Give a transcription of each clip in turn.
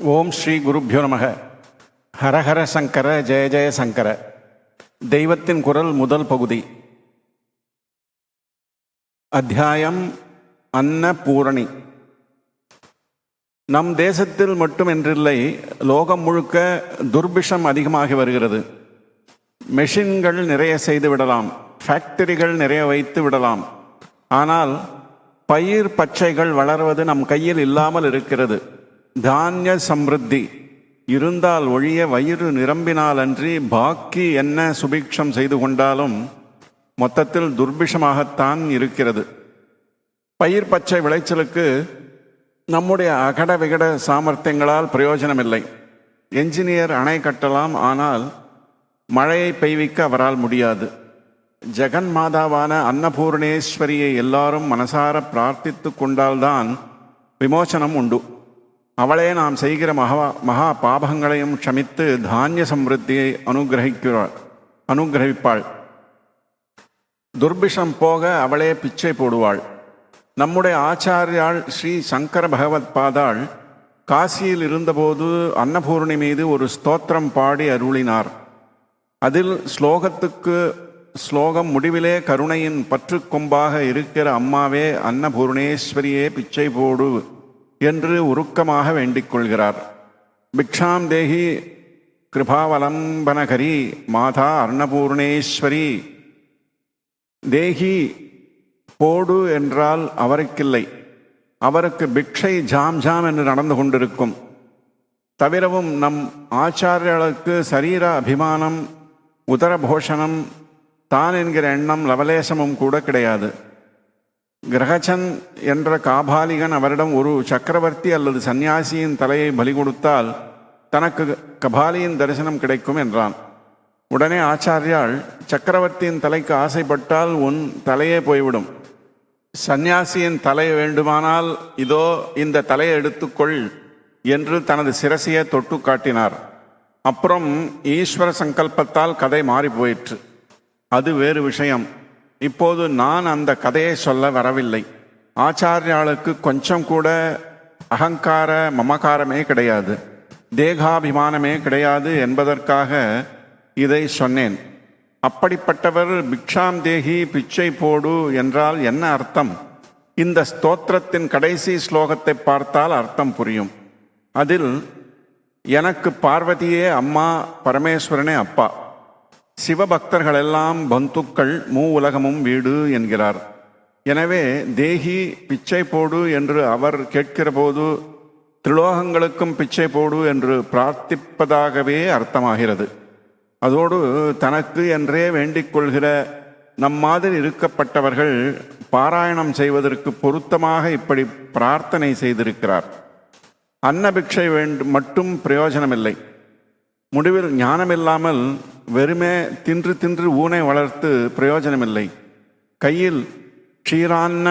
ஓம் ஸ்ரீ குருப்யோ நமக. ஹரஹர சங்கர, ஜெய ஜெய சங்கர. தெய்வத்தின் குரல் முதல் பகுதி. அத்தியாயம் அன்னபூரணி. நம் தேசத்தில் மட்டுமென்றில்லை, லோகம் முழுக்க துர்பிஷம் அதிகமாகி வருகிறது. மெஷின்கள் நிறைய செய்து விடலாம், ஃபேக்டரிகள் நிறைய வைத்து விடலாம். ஆனால் பயிர் பச்சைகள் வளர்வது நம் கையில் இல்லாமல் இருக்கிறது. தானிய சம்ருத்தி இருந்தால் ஒழிய வயிறு நிரம்பினாலன்றி பாக்கி என்ன சுபிக்ஷம் செய்து கொண்டாலும் மொத்தத்தில் துர்பிஷமாகத்தான் இருக்கிறது. பயிர் பச்சை விளைச்சலுக்கு நம்முடைய அகட விகட சாமர்த்தியங்களால் பிரயோஜனமில்லை. என்ஜினியர் அணை கட்டலாம், ஆனால் மழையை பெய்விக்க அவரால் முடியாது. ஜெகன் மாதாவான அன்னபூர்ணேஸ்வரியை எல்லாரும் மனசார பிரார்த்தித்து கொண்டால்தான் விமோசனம் உண்டு. அவளே நாம் செய்கிற மகா பாபங்களையும் க்ஷமித்து தானிய சம்ருத்தியை அனுகிரகிப்பாள். துர்பிஷம் போக அவளே பிச்சை போடுவாள். நம்முடைய ஆச்சாரியாள் ஸ்ரீ சங்கர பகவத் பாதாள் காசியில் இருந்தபோது அன்னபூர்ணி மீது ஒரு ஸ்தோத்திரம் பாடி அருளினார். அதில் ஸ்லோகம் முடிவிலே கருணையின் பற்று கொம்பாக இருக்கிற அம்மாவே அன்னபூர்ணேஸ்வரியே பிச்சை போடு என்று உருக்கமாக வேண்டிக் கொள்கிறார். பிக்ஷாம் தேஹி கிருபாவலம்பனகரி மாதா அன்னபூர்ணேஸ்வரி. தேஹி போடு என்றால் அவருக்கில்லை, அவருக்கு பிக்ஷை ஜாம் ஜாம் என்று நடந்து கொண்டிருக்கும். தவிரவும் நம் ஆச்சாரியர்களுக்கு சரீர அபிமானம், உதரபோஷணம், தான் என்கிற எண்ணம் லவலேசமும் கூட கிடையாது. கிரகச்சன் என்ற காபாலிகன் அவரிடம் ஒரு சக்கரவர்த்தி அல்லது சந்நியாசியின் தலையை பலி கொடுத்தால் தனக்கு கபாலியின் தரிசனம் கிடைக்கும் என்றான். உடனே ஆச்சாரியால், சக்கரவர்த்தியின் தலைக்கு ஆசைப்பட்டால் உன் தலையே போய்விடும், சந்நியாசியின் தலை வேண்டுமானால் இதோ இந்த தலையை எடுத்துக்கொள் என்று தனது சிரசையை தொட்டு காட்டினார். அப்புறம் ஈஸ்வர சங்கல்பத்தால் கதை மாறி போயிற்று. அது வேறு விஷயம். இப்போது நான் அந்த கதையை சொல்ல வரவில்லை. ஆச்சாரியாளுக்கு கொஞ்சம் கூட அகங்கார மமகாரமே கிடையாது, தேகாபிமானமே கிடையாது என்பதற்காக இதை சொன்னேன். அப்படிப்பட்டவர் பிக்ஷாம் தேகி பிச்சை போடு என்றால் என்ன அர்த்தம்? இந்த ஸ்தோத்திரத்தின் கடைசி ஸ்லோகத்தை பார்த்தால் அர்த்தம் புரியும். அதில் எனக்கு பார்வதியே அம்மா, பரமேஸ்வரனே அப்பா, சிவபக்தர்களெல்லாம் பந்துக்கள், மூ உலகமும் வீடு என்கிறார். எனவே தேகி பிச்சை போடு என்று அவர் கேட்கிற போது திரிலோகங்களுக்கும் பிச்சை போடு என்று பிரார்த்திப்பதாகவே அர்த்தமாகிறது. அதோடு தனக்கு என்றே வேண்டிக் கொள்கிற நம்மாதிரி இருக்கப்பட்டவர்கள் பாராயணம் செய்வதற்கு பொருத்தமாக இப்படி பிரார்த்தனை செய்திருக்கிறார். அன்னபிக்ஷை மட்டும் பிரயோஜனமில்லை. முடிவில் ஞானமில்லாமல் வெறுமே தின்று தின்று ஊனை வளர்த்து பிரயோஜனமில்லை. கையில் க்ஷீரான்ன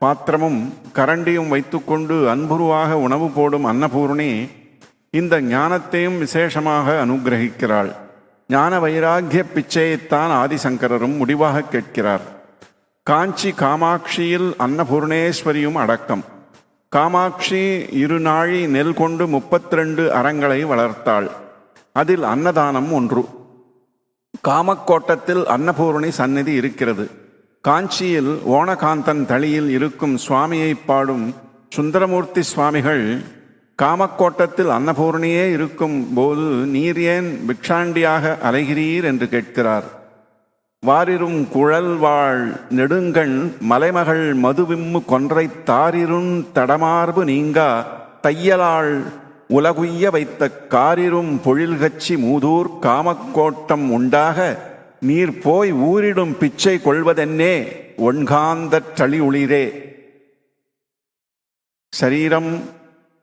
பாத்திரமும் கரண்டியும் வைத்துக்கொண்டு அன்புருவாக உணவு போடும் அன்னபூர்ணி இந்த ஞானத்தையும் விசேஷமாக அனுகிரகிக்கிறாள். ஞான வைராக்கிய பிச்சையைத்தான் ஆதிசங்கரரும் முடிவாக கேட்கிறார். காஞ்சி காமாட்சியில் அன்னபூர்ணேஸ்வரியும் அடக்கம். காமாட்சி 2 நாழி நெல் கொண்டு 32 அறங்களை வளர்த்தாள். அதில் அன்னதானம் ஒன்று. காமக்கோட்டத்தில் அன்னபூரணி சந்நிதி இருக்கிறது. காஞ்சியில் ஓணகாந்தன் தளியில் இருக்கும் சுவாமியை பாடும் சுந்தரமூர்த்தி சுவாமிகள் காமக்கோட்டத்தில் அன்னபூரணியே இருக்கும் போது நீர் ஏன் பிக்ஷாண்டியாக அலைகிறீர் என்று கேட்கிறார். வாரிரும் குழல் வாழ் நெடுங்கண் மலைமகள் மதுவிம்மு கொன்றை தாரிருண் தடமார்பு நீங்கா தையலாள் உலகுய்ய வைத்த காரிரும் பொழில்கச்சி மூதூர் காமக்கோட்டம் உண்டாக நீர் போய் ஊரிடும் பிச்சை கொள்வதென்னே ஒன்காந்தற் களி உளிரே. சரீரம்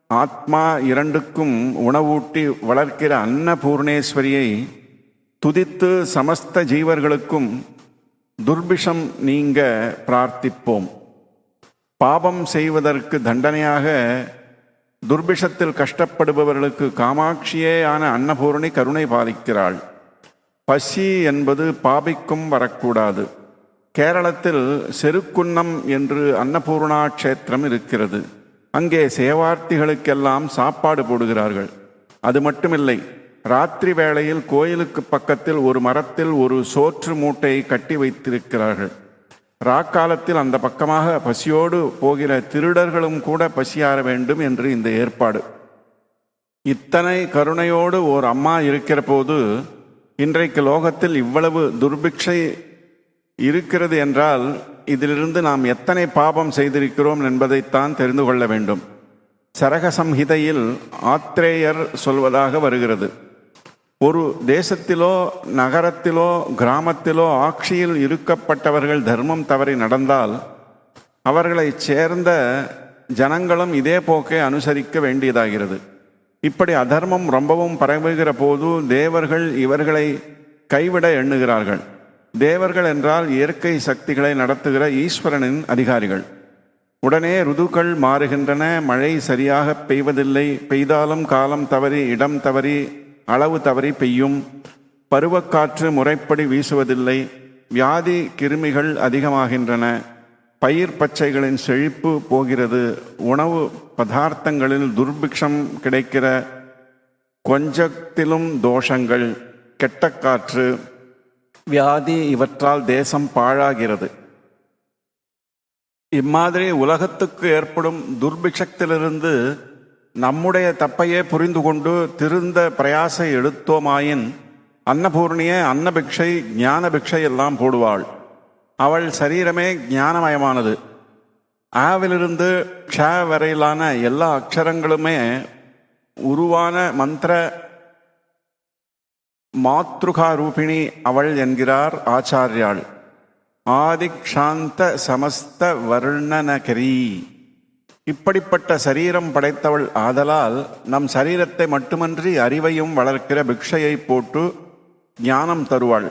ஆத்மா இரண்டுக்கும் உணவூட்டி வளர்க்கிற அன்னபூர்ணேஸ்வரியை துதித்து சமஸ்த ஜீவர்களுக்கும் துர்பிஷம் நீங்க பிரார்த்திப்போம். பாபம் செய்வதற்கு தண்டனையாக துர்பிஷத்தில் கஷ்டப்படுபவர்களுக்கு காமாட்சியேயான அன்னபூரணி கருணை பாலிக்கிறாள். பசி என்பது பாபிக்கும் வரக்கூடாது. கேரளத்தில் செருக்குன்னம் என்று அன்னபூர்ணா க்ஷேத்திரம் இருக்கிறது. அங்கே சேவார்த்திகளுக்கெல்லாம் சாப்பாடு போடுகிறார்கள். அது மட்டுமில்லை, ராத்திரி வேளையில் கோயிலுக்கு பக்கத்தில் ஒரு மரத்தில் ஒரு சோற்று மூட்டையை கட்டி வைத்திருக்கிறார்கள். ராக்காலத்தில் அந்த பக்கமாக பசியோடு போகிற திருடர்களும் கூட பசியாற வேண்டும் என்று இந்த ஏற்பாடு. இத்தனை கருணையோடு ஓர் அம்மா இருக்கிற போது இன்றைக்கு லோகத்தில் இவ்வளவு துர்பிக்ஷை இருக்கிறது என்றால் இதிலிருந்து நாம் எத்தனை பாபம் செய்திருக்கிறோம் என்பதைத்தான் தெரிந்து கொள்ள வேண்டும். சரக சம்ஹிதையில் ஆத்ரேயர் சொல்வதாக வருகிறது, ஒரு தேசத்திலோ நகரத்திலோ கிராமத்திலோ ஆட்சியில் இருக்கப்பட்டவர்கள் தர்மம் தவறி நடந்தால் அவர்களைச் சேர்ந்த ஜனங்களும் இதே போக்கை அனுசரிக்க வேண்டியதாகிறது. இப்படி அதர்மம் ரொம்பவும் பரவுகிற போது தேவர்கள் இவர்களை கைவிட எண்ணுகிறார்கள். தேவர்கள் என்றால் இயற்கை சக்திகளை நடத்துகிற ஈஸ்வரனின் அதிகாரிகள். உடனே ருதுக்கள் மாறுகின்றன. மழை சரியாக பெய்வதில்லை. பெய்தாலும் காலம் தவறி, இடம் தவறி, அளவு தவறி பெய்யும். பருவக்காற்று முறைப்படி வீசுவதில்லை. வியாதி கிருமிகள் அதிகமாகின்றன. பயிர் பச்சைகளின் செழிப்பு போகிறது. உணவு பதார்த்தங்களில் துர்பிக்ஷம் கிடைக்கிற. கொஞ்சத்திலும் தோஷங்கள், கெட்ட காற்று, வியாதி, இவற்றால் தேசம் பாழாகிறது. இம்மாதிரி உலகத்துக்கு ஏற்படும் துர்பிக்ஷத்திலிருந்து நம்முடைய தப்பையே புரிந்து கொண்டு திருந்த பிரயாசை எடுத்தோமாயின் அன்னபூர்ணியே அன்னபிக்ஷை ஞான பிக்ஷை எல்லாம் போடுவாள். அவள் சரீரமே ஞானமயமானது. ஆவிலிருந்து க்ஷ வரையிலான எல்லா அக்ஷரங்களுமே உருவான மந்திர மாத்ருகா ரூபிணி அவள் என்கிறார் ஆச்சாரியாள். ஆதிக்ஷாந்த சமஸ்த வர்ணனகரி. இப்படிப்பட்ட சரீரம் படைத்தவள் ஆதலால் நம் சரீரத்தை மட்டுமன்றி அறிவையும் வளர்க்கிற பிக்ஷையை போட்டு ஞானம் தருவாள்.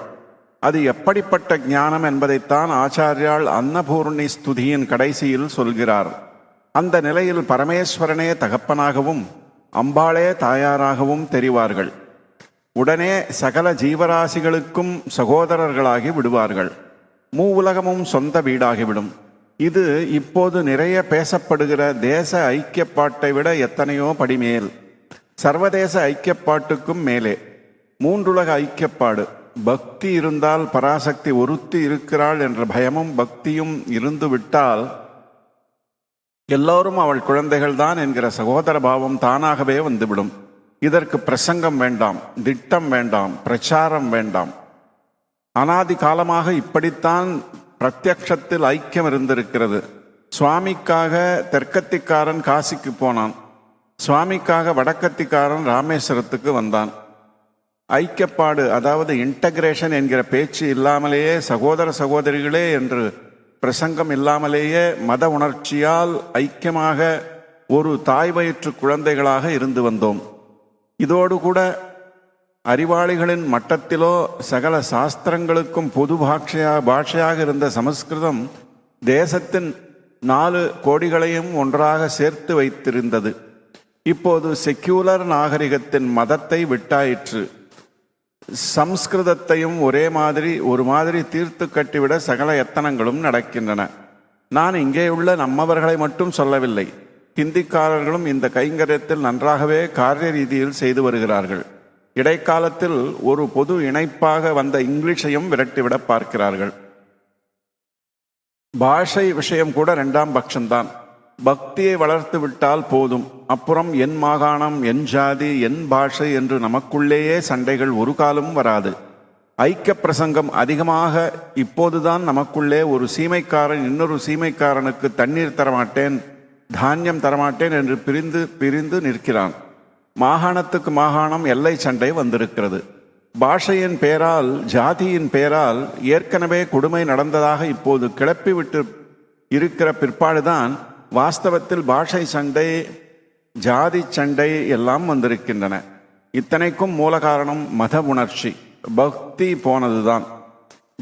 அது எப்படிப்பட்ட ஞானம் என்பதைத்தான் ஆச்சாரியாள் அன்னபூர்ணி ஸ்துதியின் கடைசியில் சொல்கிறார். அந்த நிலையில் பரமேஸ்வரனே தகப்பனாகவும் அம்பாளே தாயாராகவும் தெரிவார்கள். உடனே சகல ஜீவராசிகளுக்கும் சகோதரர்களாகி விடுவார்கள். மூவுலகமும் சொந்த வீடாகிவிடும். இது இப்போது நிறைய பேசப்படுகிற தேச ஐக்கியப்பாட்டை விட எத்தனையோ படிமேல். சர்வதேச ஐக்கியப்பாட்டுக்கும் மேலே. மூன்றுலக ஐக்கியப்பாடு. பக்தி இருந்தால் பராசக்தி ஒருத்தி இருக்கிறாள் என்ற பயமும் பக்தியும் இருந்து விட்டால் எல்லோரும் அவள் குழந்தைகள்தான் என்கிற சகோதர பாவம் தானாகவே வந்துவிடும். இதற்கு பிரசங்கம் வேண்டாம், திட்டம் வேண்டாம், பிரச்சாரம் வேண்டாம். அனாதி காலமாக இப்படித்தான் பிரத்யக்ஷத்தில் ஐக்கியம் இருந்திருக்கிறது. சுவாமிக்காக தெற்கத்திக்காரன் காசிக்கு போனான். சுவாமிக்காக வடக்கத்திக்காரன் ராமேஸ்வரத்துக்கு வந்தான். ஐக்கியப்பாடு, அதாவது இன்டகிரேஷன் என்கிற பேச்சு இல்லாமலேயே, சகோதர சகோதரிகளே என்று பிரசங்கம் இல்லாமலேயே மத உணர்ச்சியால் ஐக்கியமாக ஒரு தாய் வயிற்று குழந்தைகளாக இருந்து வந்தோம். இதோடு கூட அறிவாளிகளின் மட்டத்திலோ சகல சாஸ்திரங்களுக்கும் பொது பாஷையாக இருந்த சமஸ்கிருதம் தேசத்தின் 4 கோடிகளையும் ஒன்றாக சேர்த்து வைத்திருந்தது. இப்போது செக்யூலர் நாகரிகத்தின் மதத்தை விட்டாயிற்று. சம்ஸ்கிருதத்தையும் ஒரு மாதிரி தீர்த்து கட்டிவிட சகல எத்தனங்களும் நடக்கின்றன. நான் இங்கேயுள்ள நம்மவர்களை மட்டும் சொல்லவில்லை. ஹிந்திக்காரர்களும் இந்த கைங்கரியத்தில் நன்றாகவே காரிய ரீதியில் செய்து வருகிறார்கள். இடைக்காலத்தில் ஒரு பொது இணைப்பாக வந்த இங்கிலீஷையும் விரட்டிவிட பார்க்கிறார்கள். பாஷை விஷயம் கூட 2ஆம் பட்சம்தான். பக்தியை வளர்த்து விட்டால் போதும். அப்புறம் என் மாகாணம், என் ஜாதி, என் பாஷை என்று நமக்குள்ளேயே சண்டைகள் ஒரு காலம் வராது. ஐக்கிய பிரசங்கம் அதிகமாக இப்போதுதான் நமக்குள்ளே ஒரு சீமைக்காரன் இன்னொரு சீமைக்காரனுக்கு தண்ணீர் தரமாட்டேன், தானியம் தரமாட்டேன் என்று பிரிந்து நிற்கிறான். மாகாணத்துக்கு மாகாணம் எல்லை சண்டை வந்திருக்கிறது. பாஷையின் பேரால், ஜாதியின் பேரால் ஏற்கனவே கொடுமை நடந்ததாக இப்போது கிளப்பிவிட்டு இருக்கிற பிற்பாடுதான் வாஸ்தவத்தில் பாஷை சண்டை, ஜாதி சண்டை எல்லாம் வந்திருக்கின்றன. இத்தனைக்கும் மூல காரணம் மத உணர்ச்சி, பக்தி போனதுதான்.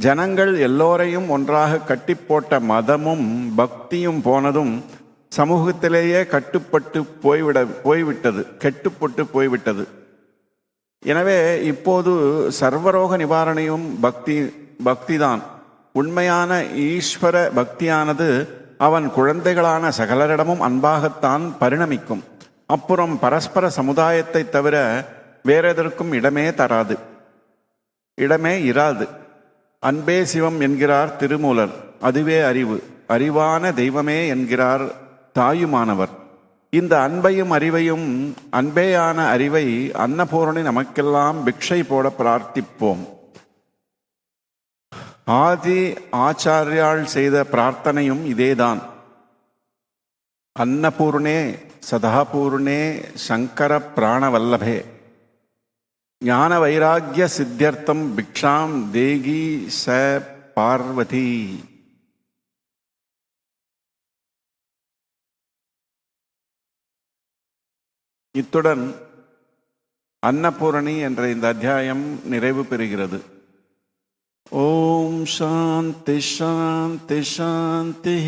ஜனங்கள் எல்லோரையும் ஒன்றாக கட்டி போட்ட மதமும் பக்தியும் போனதும் சமூகத்திலேயே கெட்டுப்பட்டு போய்விட்டது. எனவே இப்போது சர்வரோக நிவாரணையும் பக்திதான். உண்மையான ஈஸ்வர பக்தியானது அவன் குழந்தைகளான சகலரிடமும் அன்பாகத்தான் பரிணமிக்கும். அப்புறம் பரஸ்பர சமுதாயத்தை தவிர வேறெதற்கும் இடமே இராது. அன்பே சிவம் என்கிறார் திருமூலர். அதுவே அறிவு. அறிவான தெய்வமே என்கிறார் தாயுமானவர். இந்த அன்பையும் அறிவையும், அன்பேயான அறிவை அன்னபூரணி நமக்கெல்லாம் பிக்ஷை போட பிரார்த்திப்போம். ஆதி ஆச்சாரியாள் செய்த பிரார்த்தனையும் இதேதான். அன்னபூர்ணே சதாபூர்ணே சங்கர பிராணவல்லபே ஞான வைராக்கிய சித்தியர்த்தம் பிக்ஷாம் தேகி ச பார்வதி. இத்துடன் அன்னபூரணி என்ற இந்த அத்தியாயம் நிறைவு பெறுகிறது. ஓம் சாந்தி சாந்தி சாந்தி.